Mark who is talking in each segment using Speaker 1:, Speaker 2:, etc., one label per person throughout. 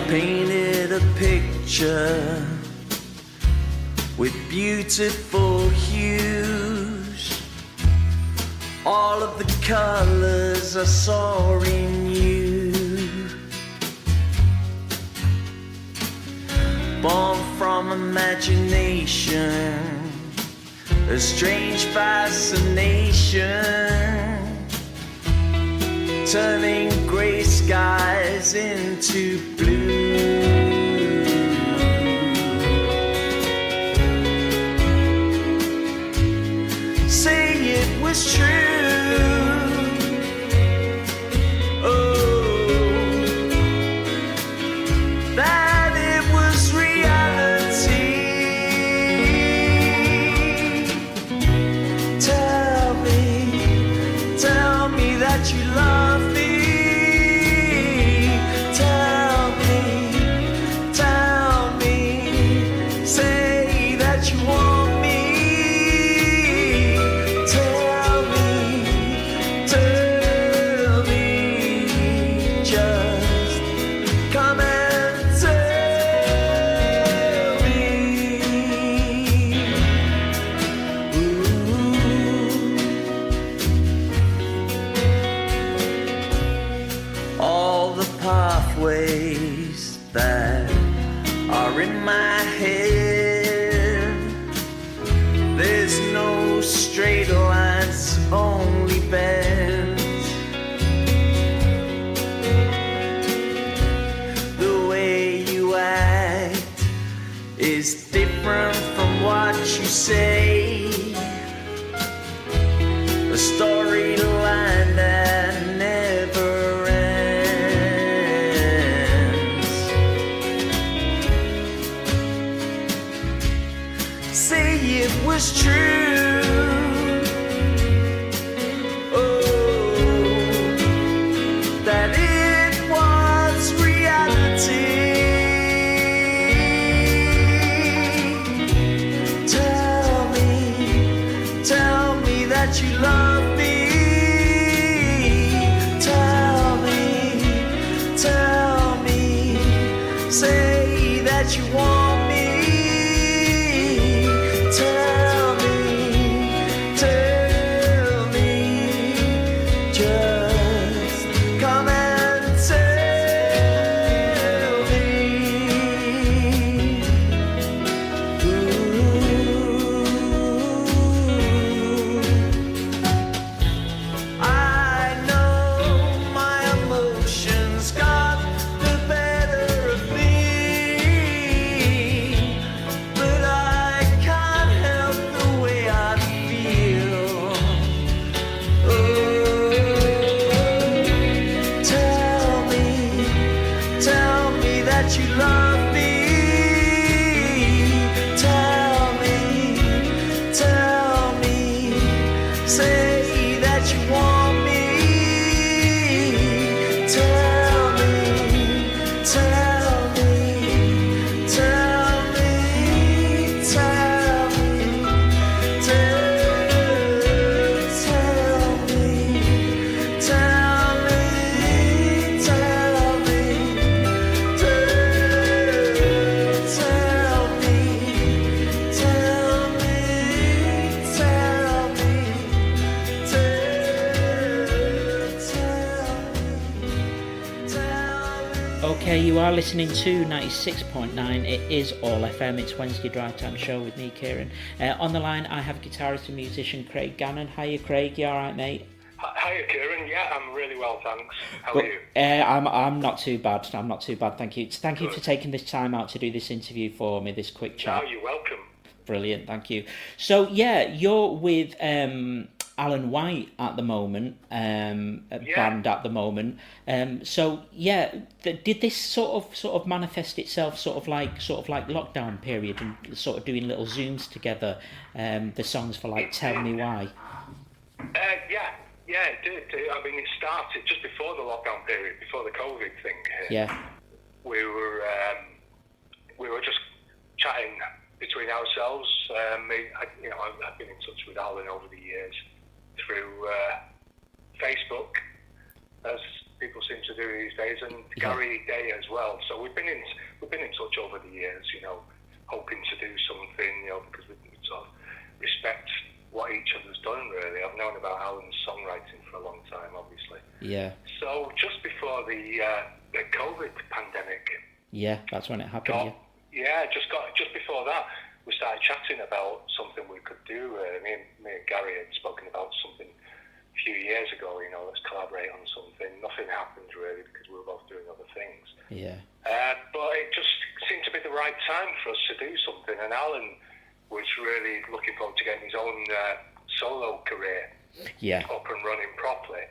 Speaker 1: Painted a picture with beautiful hues. All of the colors I saw in you. Born from imagination, a strange fascination, turning grey skies into blue. Say it was true. Oh, that it was reality. Tell me that you love me. Pathways that are in my head, there's no straight lines, only bends. The way you act is different from what you say, a storyline that never it was true. Oh, that it was reality. Tell me that you love me. Tell me, say that you want me. You love me. Tell me, say that you want me. Tell me,
Speaker 2: Okay, you are listening to 96.9. It is All FM. It's Wednesday Drive Time show with me, Kieran. On the line, I have guitarist and musician Craig Gannon. Hiya, Craig. You all right, mate?
Speaker 3: Hiya, Kieran. Yeah, I'm really well, thanks. How are you?
Speaker 2: I'm not too bad. I'm not too bad. Thank you. Thank you for taking this time out to do this interview for me. This quick chat.
Speaker 3: No, you're welcome.
Speaker 2: Brilliant. Thank you. So yeah, you're with Alan White at the moment, band at the moment. So yeah, did this sort of manifest itself sort of like lockdown period and sort of doing little Zooms together, the songs for like Tell Me Why?
Speaker 3: Yeah, it did. I mean, it started just before the lockdown period, before the COVID thing hit.
Speaker 2: Yeah.
Speaker 3: We were just chatting between ourselves. I've been in touch with Alan over the years through Facebook, as people seem to do these days, and Gary Day as well. So we've been in touch over the years, hoping to do something, because we sort of respect what each other's done. Really, I've known about Alan's songwriting for a long time, obviously.
Speaker 2: Yeah.
Speaker 3: So just before the COVID pandemic.
Speaker 2: Yeah, that's when it happened.
Speaker 3: Just before that, we started chatting about something we could do. Me and Gary had spoken about something a few years ago. Let's collaborate on something. Nothing happened really because we were both doing other things.
Speaker 2: Yeah.
Speaker 3: But it just seemed to be the right time for us to do something. And Alan was really looking forward to getting his own solo career up and running properly.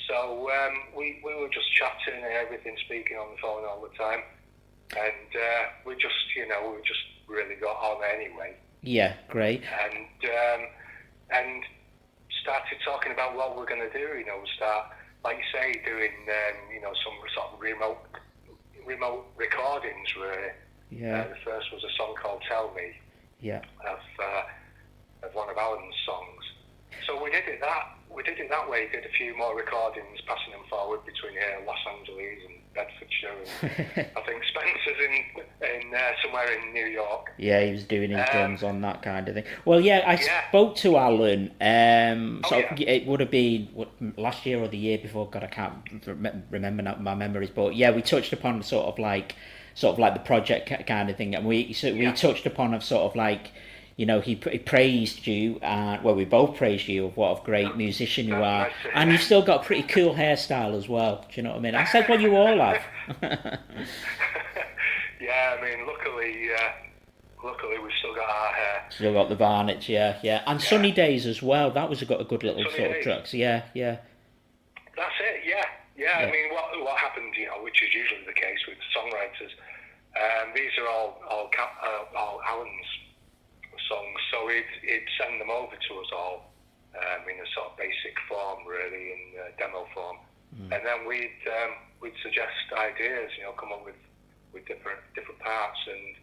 Speaker 3: So we were just chatting and everything, speaking on the phone all the time, and we just really got on anyway.
Speaker 2: Yeah, great.
Speaker 3: And started talking about what we're going to do. Start, like you say, doing some sort of remote recordings. Really.
Speaker 2: Yeah.
Speaker 3: The first was a song called "Tell Me."
Speaker 2: Yeah.
Speaker 3: Of one of Alan's songs. So we did it that way. Did a few more recordings, passing them forward between here, Los Angeles and Bedfordshire, and I think Spencer's in somewhere in New York.
Speaker 2: Yeah, he was doing his drums on that kind of thing. Well, yeah, I spoke to Alan. It would have been last year or the year before. God, I can't remember now, my memories. But yeah, we touched upon sort of like the project kind of thing, and we touched upon he praised you, we both praised you of what a great musician you are, and you've still got a pretty cool hairstyle as well. Do you know what I mean? I said, well, you all have.
Speaker 3: Yeah, I mean, luckily we've still got our hair.
Speaker 2: Still got the varnish, yeah. And Sunny Days as well. That was got a good little sort of tracks. Yeah.
Speaker 3: That's it. Yeah. I mean, what happened, which is usually the case with songwriters. These are all Alan's songs, so he'd send them over to us all in a sort of basic form, really, in demo form, and then we'd suggest ideas, come up with different parts, and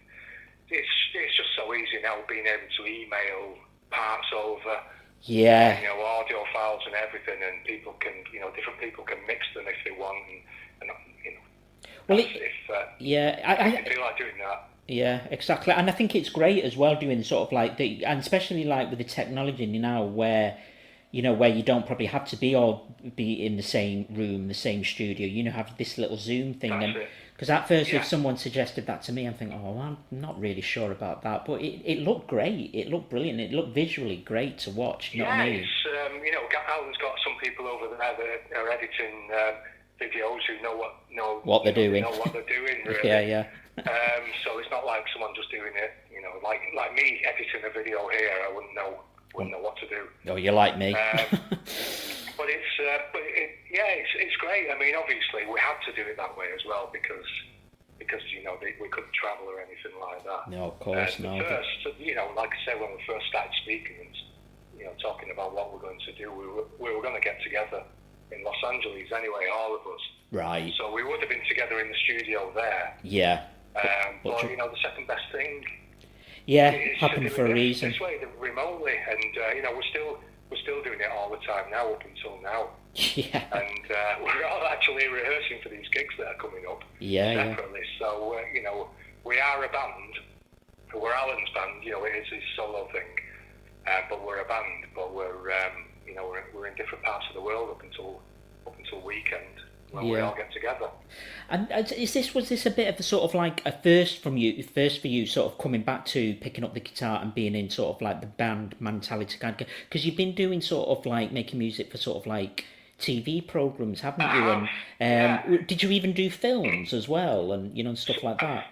Speaker 3: it's just so easy now being able to email parts over.
Speaker 2: Yeah.
Speaker 3: Audio files and everything, and people can, different people can mix them if they want, and
Speaker 2: well,
Speaker 3: if
Speaker 2: I
Speaker 3: feel like doing that.
Speaker 2: Yeah, exactly, and I think it's great as well doing sort of like and especially like with the technology now, where you don't probably have to be in the same room, the same studio. Have this little Zoom thing,
Speaker 3: That's
Speaker 2: and
Speaker 3: it.
Speaker 2: because at first if someone suggested that to me, I'm thinking, I'm not really sure about that, but it looked great, it looked brilliant, it looked visually great to watch. You know what I mean?
Speaker 3: Alan's got some people over there that are editing videos who know
Speaker 2: what they're doing.
Speaker 3: Know what they're doing, really.
Speaker 2: Yeah.
Speaker 3: So it's not like someone just doing it, like me editing a video here. I wouldn't know what to do.
Speaker 2: Oh, you're like me.
Speaker 3: But it's great. I mean, obviously we had to do it that way as well because we couldn't travel or anything like that.
Speaker 2: No, of course not.
Speaker 3: First, like I said, when we first started speaking and talking about what we're going to do, we were going to get together in Los Angeles anyway, all of us.
Speaker 2: Right.
Speaker 3: So we would have been together in the studio there.
Speaker 2: Yeah.
Speaker 3: But the second best thing.
Speaker 2: Happened for a reason.
Speaker 3: This way, remotely, and we're still doing it all the time now, up until now.
Speaker 2: Yeah.
Speaker 3: And we're all actually rehearsing for these gigs that are coming up separately. Yeah. So we are a band. We're Alan's band. It is his solo thing. But we're a band. But we're in different parts of the world up until weekend when we all get together.
Speaker 2: And was this a bit of a sort of like a first for you, sort of coming back to picking up the guitar and being in sort of like the band mentality kind of, because you've been doing sort of like making music for sort of like TV programs, haven't you? And did you even do films as well, and stuff like that?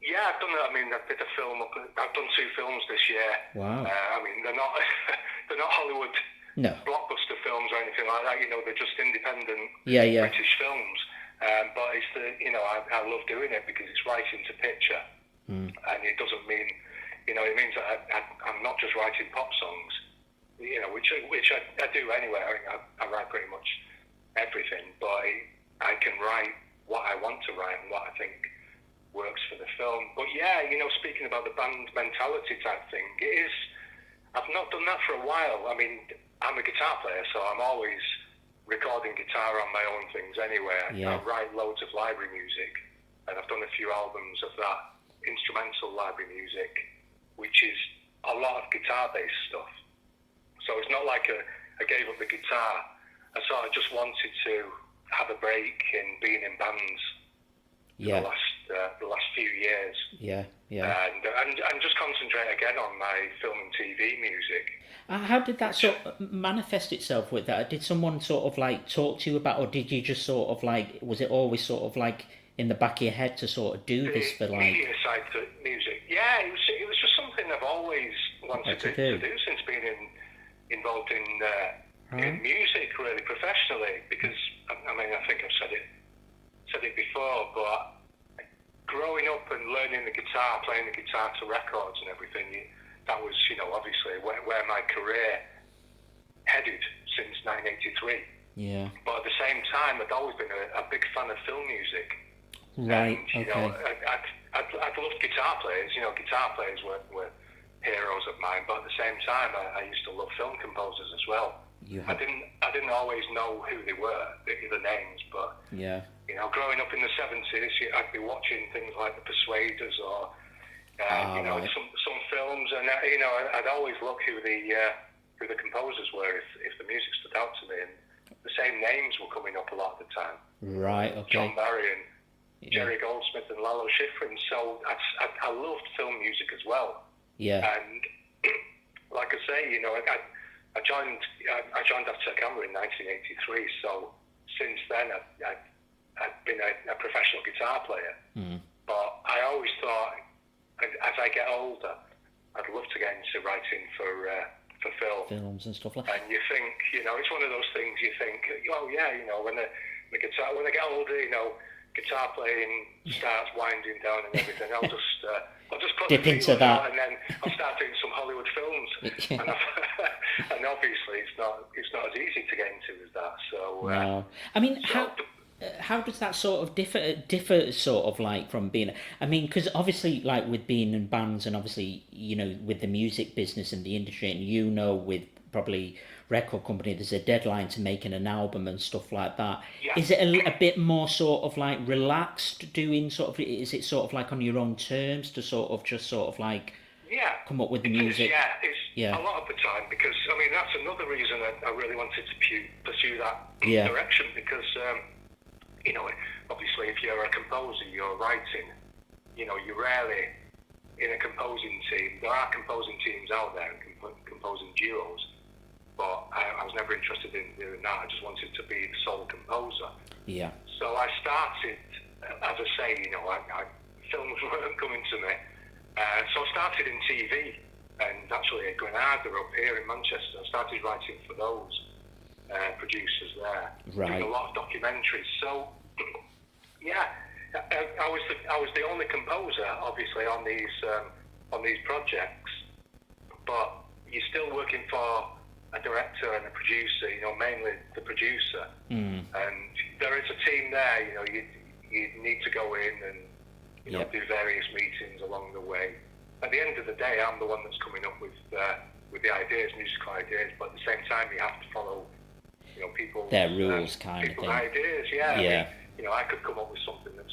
Speaker 3: Yeah, I've done that. I mean, I did a film. I've done 2 films this year.
Speaker 2: Wow.
Speaker 3: I mean, they're not Hollywood.
Speaker 2: No.
Speaker 3: Blockbuster films or anything like that. They're just independent British films. But it's I love doing it because it's writing to picture, and it doesn't mean, it means that I'm not just writing pop songs, which I do anyway. I write pretty much everything, but I can write what I want to write and what I think works for the film. But yeah, speaking about the band mentality type thing, it is. I've not done that for a while. I mean, I'm a guitar player, so I'm always recording guitar on my own things anyway. I write loads of library music, and I've done a few albums of that instrumental library music, which is a lot of guitar-based stuff. So it's not like I gave up the guitar. I sort of just wanted to have a break in being in bands for the last few years. And just concentrate again on my film and TV music.
Speaker 2: How did that sort of manifest itself with that? Did someone sort of like talk to you about, or did you just sort of like, was it always sort of like in the back of your head to sort of do this for like...
Speaker 3: The media side to music. Yeah, it was just something I've always wanted to do since being involved in music really professionally, because I mean, I think I've said it before, but growing up and learning the guitar, playing the guitar to records and everything, that was, obviously where my career headed since 1983.
Speaker 2: Yeah.
Speaker 3: But at the same time, I'd always been a big fan of film music.
Speaker 2: Right.
Speaker 3: And, I'd loved guitar players. Guitar players were heroes of mine. But at the same time, I used to love film composers as well. I didn't always know who they were, the names, but growing up in the 70s, I'd be watching things like The Persuaders or some films, and I'd always look who the composers were if the music stood out to me, and the same names were coming up a lot of the time.
Speaker 2: Right. Okay.
Speaker 3: John Barry and Jerry Goldsmith and Lalo Schifrin. So I loved film music as well. Yeah. And like I say, I joined After Camera in 1983. So since then, I've been a professional guitar player. But I always thought, as I get older, I'd love to get into writing for
Speaker 2: films and stuff like that.
Speaker 3: And you think, it's one of those things. You think, oh yeah, when I get older, guitar playing starts winding down and everything, I'll just put
Speaker 2: dip
Speaker 3: the
Speaker 2: into that,
Speaker 3: and then I'll start doing some Hollywood films. And obviously, it's not as easy to get into as that. So
Speaker 2: no. I mean, how does that sort of differ sort of like from being, I mean, because obviously like with being in bands and obviously with the music business and the industry, and with probably record company, there's a deadline to making an album and stuff like that. Is it a bit more sort of like relaxed doing sort of, is it sort of like on your own terms to sort of just sort of like come up with the music?
Speaker 3: A lot of the time, because I mean that's another reason I really wanted to pursue that direction, because obviously if you're a composer, you're writing, you're rarely in a composing team. There are composing teams out there and composing duos, but I was never interested in doing that. I just wanted to be the sole composer. Yeah. So I started, as I say, films weren't coming to me. So I started in TV, and actually at Granada up here in Manchester, I started writing for those producers there, doing a lot of documentaries. So, I was the only composer, obviously, on these projects, but you're still working for a director and a producer, mainly the producer. And there is a team there, you need to go in and do various meetings along the way. At the end of the day, I'm the one that's coming up with the ideas, musical ideas, but at the same time, you have to follow, people's
Speaker 2: their rules, kind of thing.
Speaker 3: Ideas, I mean, I could come up with something that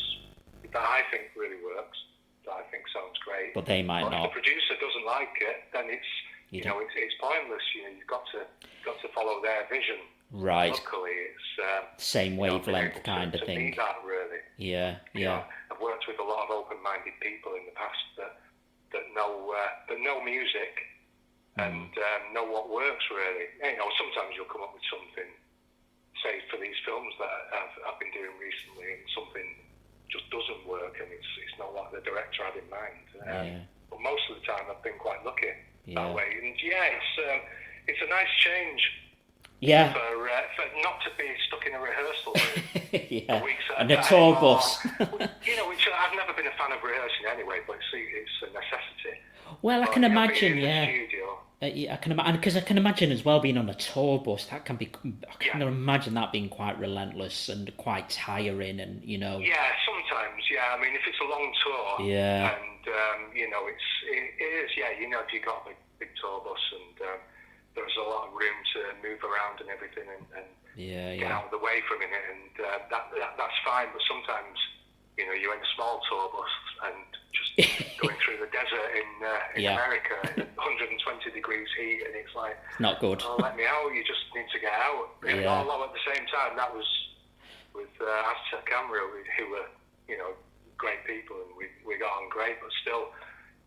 Speaker 3: I think really works, that I think sounds great.
Speaker 2: But they might not.
Speaker 3: If the producer doesn't like it, then it's it's pointless. You've got to follow their vision.
Speaker 2: Right.
Speaker 3: Luckily, it's
Speaker 2: same wavelength kind of
Speaker 3: to
Speaker 2: thing.
Speaker 3: Be that really.
Speaker 2: Yeah.
Speaker 3: I've worked with a lot of open-minded people in the past that know music and know what works really. Sometimes you'll come up with something, say for these films that I've been doing recently, and something just doesn't work, and it's not what the director had in mind. But most of the time, I've been quite lucky that way. And it's a nice change.
Speaker 2: Yeah.
Speaker 3: For not to be stuck in a rehearsal room for weeks at
Speaker 2: and a tour bus.
Speaker 3: Which I've never been a fan of rehearsing anyway, but it's a necessity.
Speaker 2: Well, I can imagine,
Speaker 3: I
Speaker 2: can imagine, because I can imagine as well being on a tour bus. That can be, I can imagine that being quite relentless and quite tiring, and
Speaker 3: Yeah, sometimes yeah. I mean, if it's a long tour,
Speaker 2: Yeah.
Speaker 3: and you know, it is, yeah. You know, if you've got a big tour bus, and there's a lot of room to move around and everything, and get out of the way for a minute, and that's fine. But sometimes, you know, you're in a small tour bus and just going through the desert in America, at 120 degrees heat, and it's like,
Speaker 2: It's not good.
Speaker 3: Oh, let me out! You just need to get out.
Speaker 2: Yeah.
Speaker 3: Although at the same time, that was with Aztec Camera, who were, you know, great people, and we got on great. But still,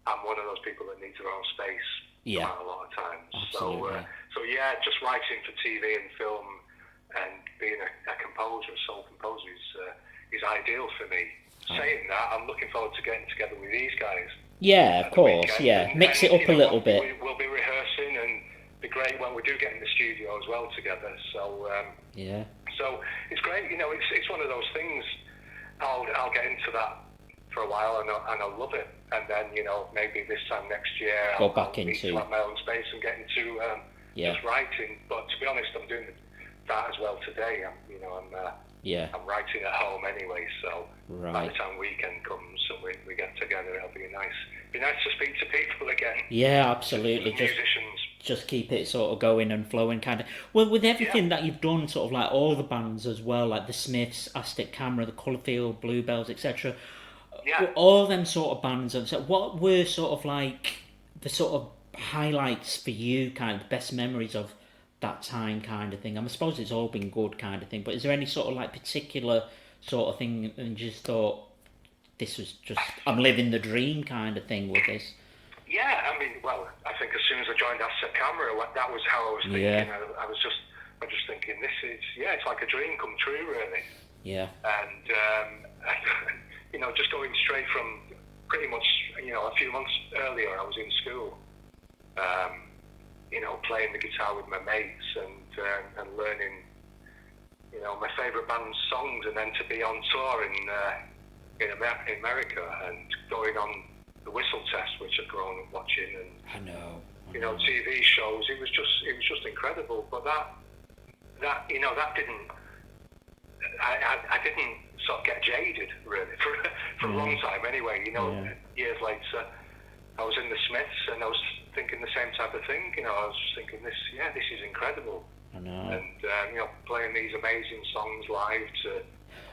Speaker 3: I'm one of those people that needs their own space.
Speaker 2: Yeah.
Speaker 3: Quite a lot of times.
Speaker 2: Absolutely.
Speaker 3: So yeah, just writing for TV and film and being a composer, a sole composer, is ideal for me. Saying that, I'm looking forward to getting together with these guys.
Speaker 2: Yeah, of course. Yeah, mix it up a little bit.
Speaker 3: We'll be rehearsing, and it'd be great when we do get in the studio as well together. So so it's great. You know, it's one of those things. I'll get into that for a while, and I'll love it. And then, you know, maybe this time next year, I'll need to have my own space and get into just writing. But to be honest, I'm doing that as well today. I'm writing at home anyway. So by the time weekend comes and we get together, it'll be nice to speak to people again.
Speaker 2: Yeah, absolutely.
Speaker 3: Musicians.
Speaker 2: Just keep it sort of going and flowing, kind of. Well, with everything that you've done, sort of like all the bands as well, like the Smiths, Aztec Camera, the Colourfield, Bluebells, etc.
Speaker 3: Yeah.
Speaker 2: All them sort of bands. And so, what were sort of like the sort of highlights for you, kind of the best memories of that time, kind of thing? I suppose it's all been good, kind of thing. But is there any sort of like particular sort of thing, and you just thought this was just I'm living the dream, kind of thing with this?
Speaker 3: Yeah, I mean, well, I think as soon as I joined Aztec Camera, that was how I was thinking.
Speaker 2: Yeah.
Speaker 3: I was just thinking, this is, it's like a dream come true, really.
Speaker 2: Yeah.
Speaker 3: And, you know, just going straight from pretty much, you know, a few months earlier, I was in school, you know, playing the guitar with my mates and learning, you know, my favourite band's songs, and then to be on tour in America and going on the Whistle Test, which I've grown up watching, and
Speaker 2: I know.
Speaker 3: You know, TV shows. It was just incredible. But that you know, that didn't. I didn't sort of get jaded really for a long time. Anyway, you know, years later, I was in the Smiths and I was thinking the same type of thing. You know, I was just thinking this is incredible.
Speaker 2: I know.
Speaker 3: And you know, playing these amazing songs live to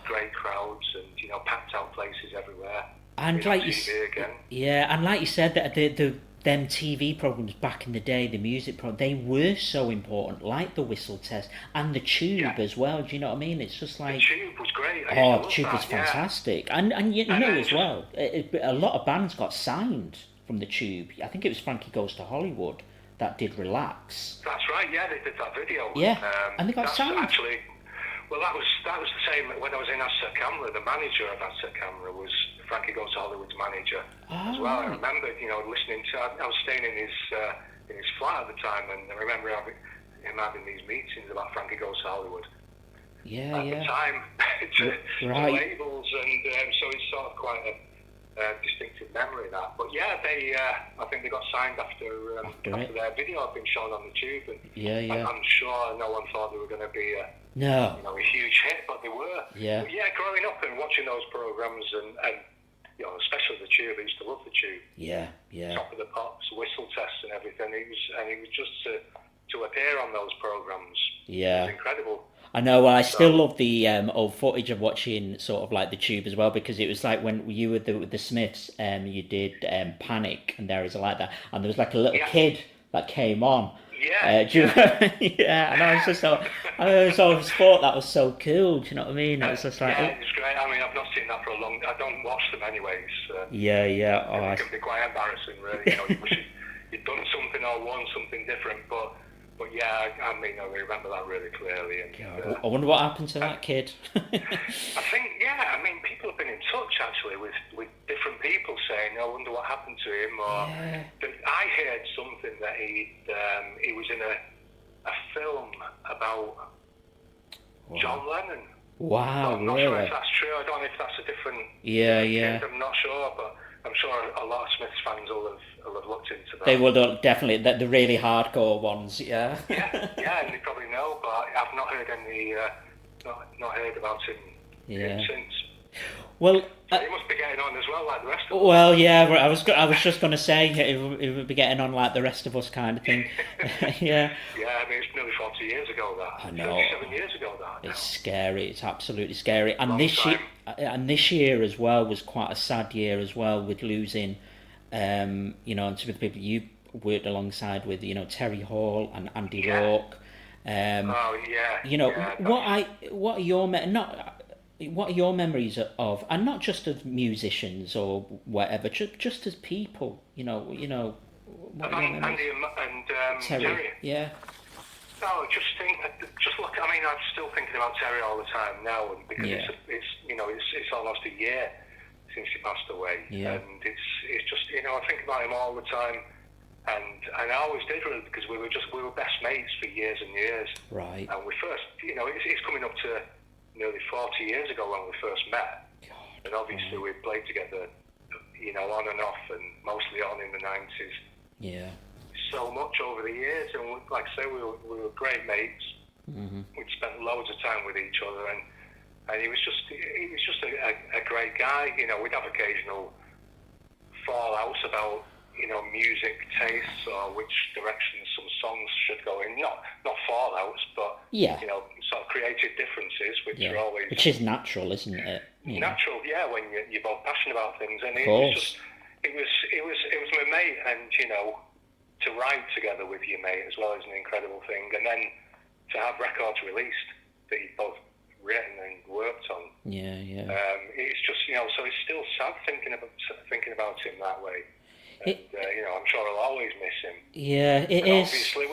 Speaker 3: great crowds and, you know, packed out places everywhere.
Speaker 2: And like and like you said, that them TV programs back in the day, the music they were so important, like the Whistle Test and the Tube as well. Do you know what I mean? It's just like
Speaker 3: the Tube was great.
Speaker 2: The Tube was fantastic, and you know as well, a lot of bands got signed from the Tube. I think it was Frankie Goes to Hollywood that did Relax.
Speaker 3: That's right. Yeah, they did that video.
Speaker 2: Yeah, and they got signed.
Speaker 3: Actually, well, that was the same when I was in Aztec Camera. The manager of Aztec Camera was Frankie Goes to Hollywood's manager as well. I remember, you know, listening to. I was staying in his flat at the time, and I remember him having these meetings about Frankie Goes to Hollywood.
Speaker 2: Yeah,
Speaker 3: at the time, to labels, and so it's sort of quite a distinctive memory of that. But yeah, I think they got signed after their video had been shown on the Tube, and I'm sure no one thought they were going to be a huge hit, but they were.
Speaker 2: Yeah.
Speaker 3: But yeah, growing up and watching those programs, and you know, especially the Tube, I used to love the Tube.
Speaker 2: Yeah.
Speaker 3: Top of the Pops, Whistle Test, and everything. It was just to appear on those programs. Yeah. It was incredible.
Speaker 2: I know. Well, I still love the old footage of watching sort of like the Tube as well, because it was like when you were with the Smiths, you did Panic, and there is like that, and there was like a little kid that came on. And I was just I always thought that was so cool. Do you know what I mean? It was just like
Speaker 3: it's great. I mean, I've not seen that for a long. I don't watch them anyways.
Speaker 2: It
Speaker 3: can be quite embarrassing, really. You know, you wish you'd done something or won something different, but yeah, I mean, I remember that really clearly. And,
Speaker 2: I wonder what happened to that kid.
Speaker 3: I think, I mean, people have been in touch actually with different people saying, I wonder what happened to him. Or I heard something that he was in a film about John Lennon.
Speaker 2: Wow,
Speaker 3: I'm not sure if that's true. I don't know if that's a different kid. I'm not sure, but I'm sure a lot of Smiths fans will have looked into that.
Speaker 2: They will definitely, the really hardcore ones,
Speaker 3: yeah, and they probably know, but I've not heard any, not heard about him since.
Speaker 2: Well,
Speaker 3: You must be getting on as well, like the rest of us.
Speaker 2: Well, yeah, I was just going to say it would be getting on like the rest of us, kind of thing. Yeah.
Speaker 3: Yeah, I mean, it's nearly 40 years ago that.
Speaker 2: I know.
Speaker 3: 37 years ago that.
Speaker 2: It's scary. It's absolutely scary. And
Speaker 3: Long
Speaker 2: this year as well was quite a sad year as well, with losing, and some of the people you worked alongside with, Terry Hall and Andy Rourke.
Speaker 3: Oh yeah.
Speaker 2: What are your what are your memories of, and not just of musicians or whatever, just as people, What are your memories?
Speaker 3: Andy and Terry.
Speaker 2: Yeah.
Speaker 3: No, just look. I mean, I'm still thinking about Terry all the time now, and because it's almost a year since he passed away, and it's just I think about him all the time, and I always did, really, because we were best mates for years and years.
Speaker 2: Right.
Speaker 3: And we first, it's coming up to nearly 40 years ago when we first met, and obviously we played together, on and off, and mostly on in the 90s.
Speaker 2: Yeah.
Speaker 3: So much over the years, and like I say, we were great mates.
Speaker 2: Mm-hmm.
Speaker 3: We'd spent loads of time with each other, and he was just a great guy. We'd have occasional fallouts about music tastes or which direction some songs should go in. Not fallouts, but sort of creative differences, which
Speaker 2: is natural, isn't it?
Speaker 3: Natural, yeah. When you're both passionate about things, and it was my mate, and to write together with your mate as well is an incredible thing, and then to have records released that you've both written and worked on.
Speaker 2: Yeah.
Speaker 3: It's just so it's still sad thinking about him that way. And, I'm sure I'll always miss him.
Speaker 2: Yeah, it is.
Speaker 3: Obviously,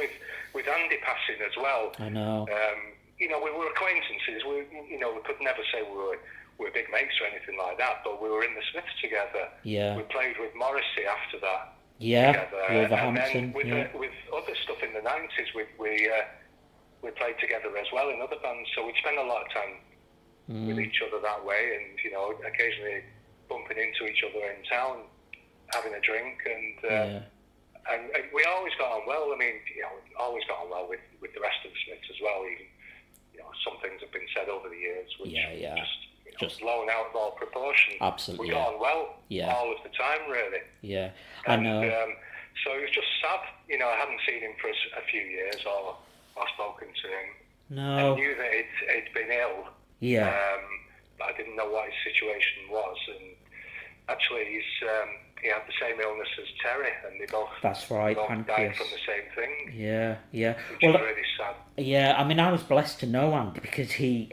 Speaker 3: with Andy passing as well.
Speaker 2: I know.
Speaker 3: We were acquaintances. We could never say we were big mates or anything like that. But we were in the Smiths together.
Speaker 2: Yeah.
Speaker 3: We played with Morrissey after that.
Speaker 2: Yeah.
Speaker 3: Together.
Speaker 2: Wolverhampton.
Speaker 3: And then with other stuff in the 90s, we played together as well in other bands. So we'd spend a lot of time with each other that way, and occasionally bumping into each other in town, having a drink, and we always got on well. I mean, always got on well with the rest of the Smiths as well. Even some things have been said over the years, which just blown out of all proportion.
Speaker 2: Absolutely,
Speaker 3: we got on well all of the time, really.
Speaker 2: Yeah,
Speaker 3: I
Speaker 2: know.
Speaker 3: So it was just sad. I hadn't seen him for a few years or spoken to him.
Speaker 2: No.
Speaker 3: I knew that he'd been ill.
Speaker 2: Yeah.
Speaker 3: But I didn't know what his situation was, and actually he had the same illness as Terry, and they both died from the same thing.
Speaker 2: Yeah.
Speaker 3: Which is really sad.
Speaker 2: Yeah, I mean, I was blessed to know Andy because he,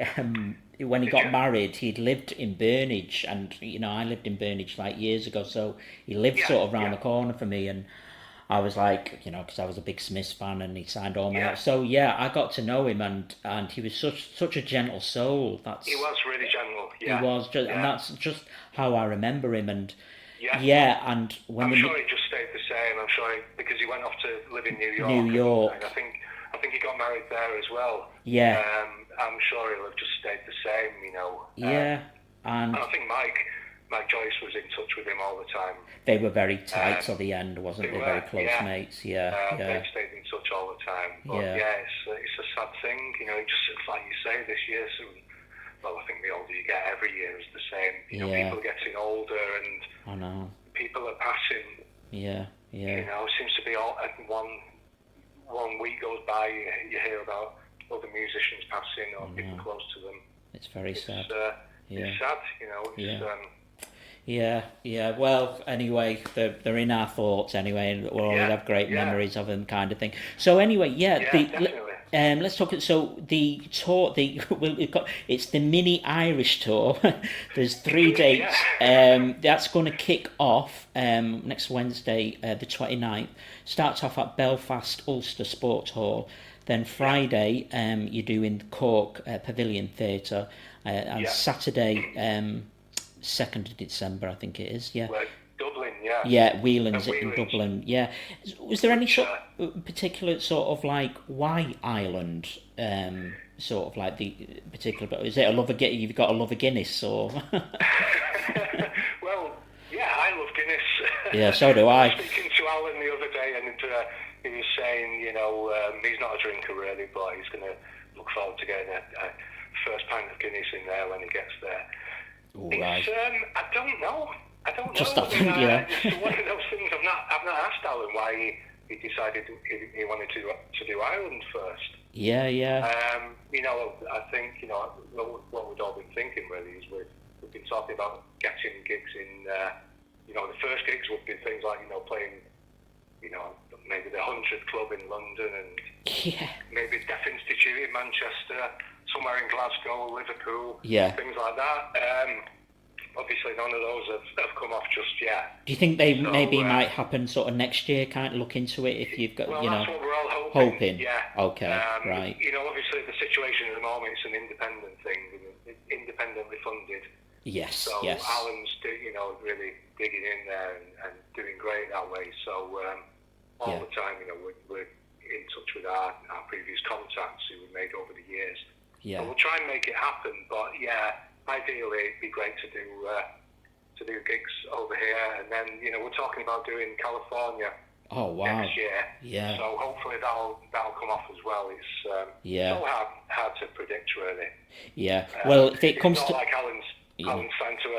Speaker 2: when he got married, he'd lived in Burnage, and I lived in Burnage like years ago, so he lived sort of round the corner for me, and I was like, because I was a big Smiths fan, and he signed all my. So I got to know him, and he was such a gentle soul.
Speaker 3: He was really gentle. Yeah.
Speaker 2: He was, and that's just how I remember him, and. And when
Speaker 3: I'm sure he just stayed the same. I'm sure because he went off to live in New York. And I think he got married there as well.
Speaker 2: Yeah.
Speaker 3: I'm sure he'll have just stayed the same,
Speaker 2: And
Speaker 3: I think Mike Joyce was in touch with him all the time.
Speaker 2: They were very tight till the end, wasn't they? Very close mates. Yeah.
Speaker 3: They stayed in touch all the time. But it's a sad thing. Just like you say, this year. Well, I think the older you get, every year is the same. People are getting older, and
Speaker 2: I know
Speaker 3: people are passing. Yeah. It seems to be all. One week goes by, you hear about other musicians passing or people close to them.
Speaker 2: It's very sad.
Speaker 3: It's sad,
Speaker 2: Yeah. Well, anyway, they're in our thoughts anyway, and we'll always have great memories of them, kind of thing. So anyway,
Speaker 3: definitely.
Speaker 2: Let's talk. So the tour, it's the mini Irish tour. There's 3 dates. That's going to kick off next Wednesday, the 29th. Starts off at Belfast Ulster Sports Hall. Then Friday, you're doing Cork Pavilion Theatre, and Saturday, 2nd of December, I think it is. Yeah.
Speaker 3: Well, Dublin, yeah.
Speaker 2: Yeah, Whelan's in Dublin. Yeah. Was there any sort of particular sort of like why Ireland? Sort of like the particular. Is it a love of You've got a love of Guinness or?
Speaker 3: Well, yeah, I love Guinness.
Speaker 2: Yeah, so do I.
Speaker 3: I was speaking to Alan the other day, and he was saying, he's not a drinker really, but he's going to look forward to getting a first pint of Guinness in there when he gets there.
Speaker 2: All right.
Speaker 3: I don't know.
Speaker 2: Just
Speaker 3: know.
Speaker 2: happened, yeah.
Speaker 3: It's one of those things. I've not asked Alan why he decided he wanted to do Ireland first.
Speaker 2: Yeah.
Speaker 3: I think what we've all been thinking really is we've been talking about getting gigs in. The first gigs would be things like playing. Maybe the 100th Club in London and maybe Deaf Institute in Manchester, somewhere in Glasgow, Liverpool, things like that. Obviously, none of those have come off just yet.
Speaker 2: Do you think they might happen sort of next year? Kind of look into it if you've got,
Speaker 3: that's what we're all hoping. Yeah.
Speaker 2: Okay. Right.
Speaker 3: Obviously the situation at the moment is an independent thing, independently funded.
Speaker 2: Yes.
Speaker 3: So
Speaker 2: yes.
Speaker 3: Alan's, really digging in there and doing great that way. So all the time, we're in touch with our previous contacts who we made over the years.
Speaker 2: Yeah.
Speaker 3: So we'll try and make it happen. But ideally it'd be great to do gigs over here, and then we're talking about doing California.
Speaker 2: Oh wow!
Speaker 3: Next year.
Speaker 2: Yeah.
Speaker 3: So hopefully that'll come off as well. It's so hard to predict really.
Speaker 2: Yeah. Well, if it comes
Speaker 3: it's
Speaker 2: to
Speaker 3: not like Alan's signed to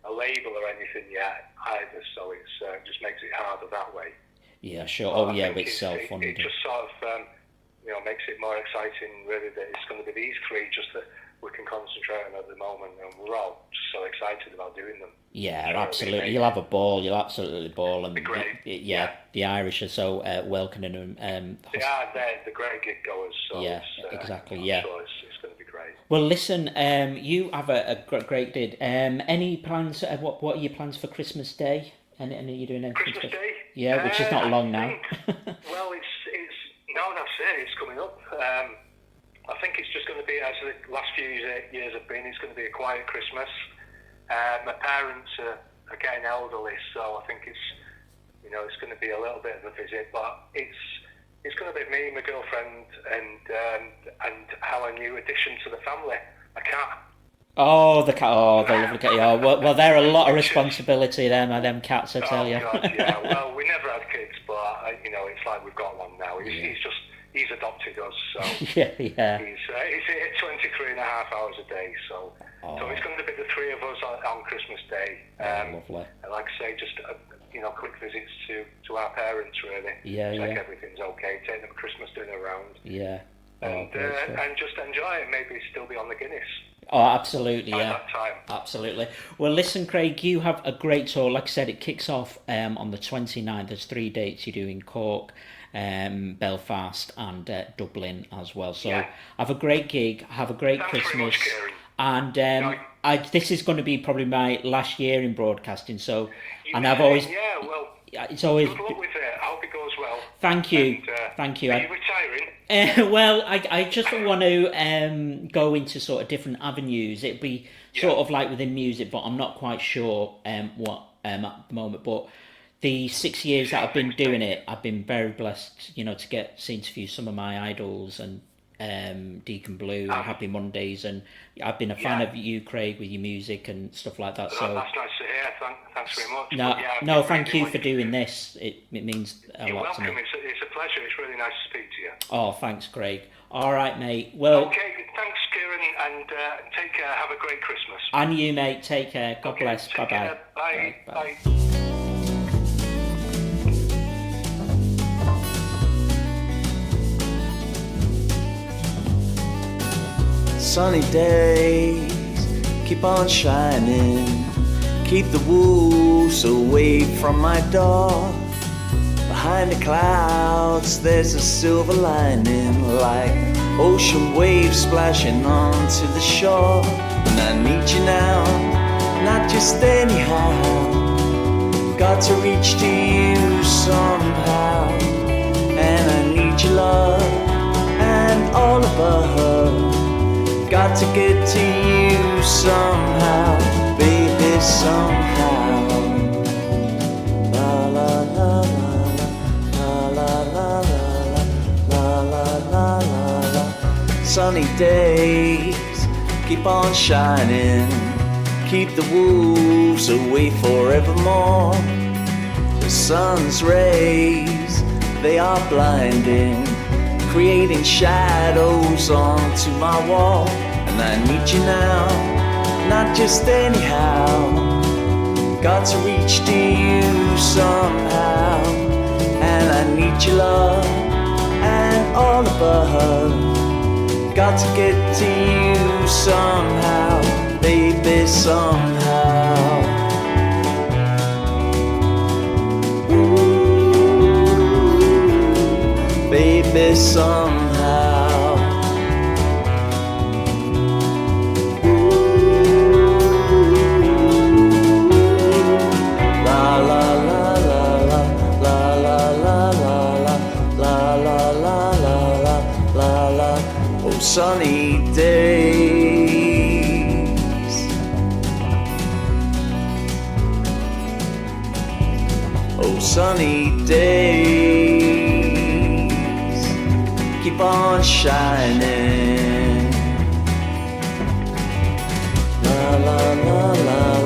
Speaker 3: a label or anything yet either, so it's just makes it harder that way.
Speaker 2: Yeah, sure.
Speaker 3: But
Speaker 2: it's self-funded.
Speaker 3: It just sort of makes it more exciting really that it's going to be these three just that we can concentrate on at the moment, and we're all just so excited about doing them.
Speaker 2: Yeah, absolutely. You'll have a ball. You'll absolutely ball, and
Speaker 3: great.
Speaker 2: The Irish are so welcoming and
Speaker 3: they're the great gig goers. So
Speaker 2: exactly.
Speaker 3: I'm sure it's going to be great.
Speaker 2: Well, listen, you have a great gig. Any plans? What are your plans for Christmas Day? And are you doing anything?
Speaker 3: Christmas Day?
Speaker 2: Yeah, which is not long now.
Speaker 3: Well, that's it. It's coming up. I think it's just going to be, as the last few years have been, it's going to be a quiet Christmas. My parents are getting elderly, so I think it's going to be a little bit of a visit, but it's going to be me, my girlfriend, and our new addition to the family, a cat.
Speaker 2: Oh, the cat! Oh, the lovely cat! Oh, well, they're a lot of responsibility. Them cats, I tell you.
Speaker 3: God, yeah. Well, we never had kids, but it's like we've got one now. He's adopted us, so
Speaker 2: yeah.
Speaker 3: He's here 23 and a half hours a day, so it's going to be the three of us on Christmas Day.
Speaker 2: Lovely.
Speaker 3: And like I say, just quick visits to our parents really. Check everything's okay. Take them Christmas dinner around.
Speaker 2: Yeah.
Speaker 3: And just enjoy it. Maybe still be on the Guinness.
Speaker 2: Oh, absolutely,
Speaker 3: By that time.
Speaker 2: Absolutely. Well, listen, Craig, you have a great tour. Like I said, it kicks off on the 29th. There's 3 dates you do in Cork, Belfast and Dublin as well. So have a great gig. Have a great Christmas.
Speaker 3: Very much, Kieran.
Speaker 2: And this is going to be probably my last year in broadcasting. So, and I've always...
Speaker 3: Yeah, well...
Speaker 2: It's always...
Speaker 3: Good luck with it. I hope it goes well.
Speaker 2: Thank you.
Speaker 3: And,
Speaker 2: Thank you.
Speaker 3: Are you retiring?
Speaker 2: Well, I just want to go into sort of different avenues. It'd be sort of like within music, but I'm not quite sure what at the moment. But the 6 years that I've been doing it, I've been very blessed, to get to interview some of my idols and Deacon Blue and Happy Mondays, and I've been a fan of you, Craig, with your music and stuff like that. So
Speaker 3: that's nice to hear. Thanks very much.
Speaker 2: No, thank you for doing this. It means a lot to me.
Speaker 3: You're welcome. It's a pleasure. It's really nice to speak to you.
Speaker 2: Oh, thanks, Craig. All right, mate. Well,
Speaker 3: okay. Thanks, Kieran, and take care. Have a great Christmas.
Speaker 2: And you, mate. Take care. God bless. Bye-bye.
Speaker 3: Bye. Bye.
Speaker 1: Sunny days keep on shining, keep the wolves away from my door. Behind the clouds there's a silver lining, like ocean waves splashing onto the shore. And I need you now, not just anyhow, got to reach to you somehow. And I need your love and all above, got to get to you somehow, baby, somehow. La la la la la la la la la la. Sunny days keep on shining, keep the wolves away forevermore. The sun's rays, they are blinding, creating shadows onto my wall. And I need you now, not just anyhow. Got to reach to you somehow, and I need your love and all above. Got to get to you somehow, baby, somehow. Ooh, baby, somehow. Sunny days, oh sunny days, keep on shining. La la la la.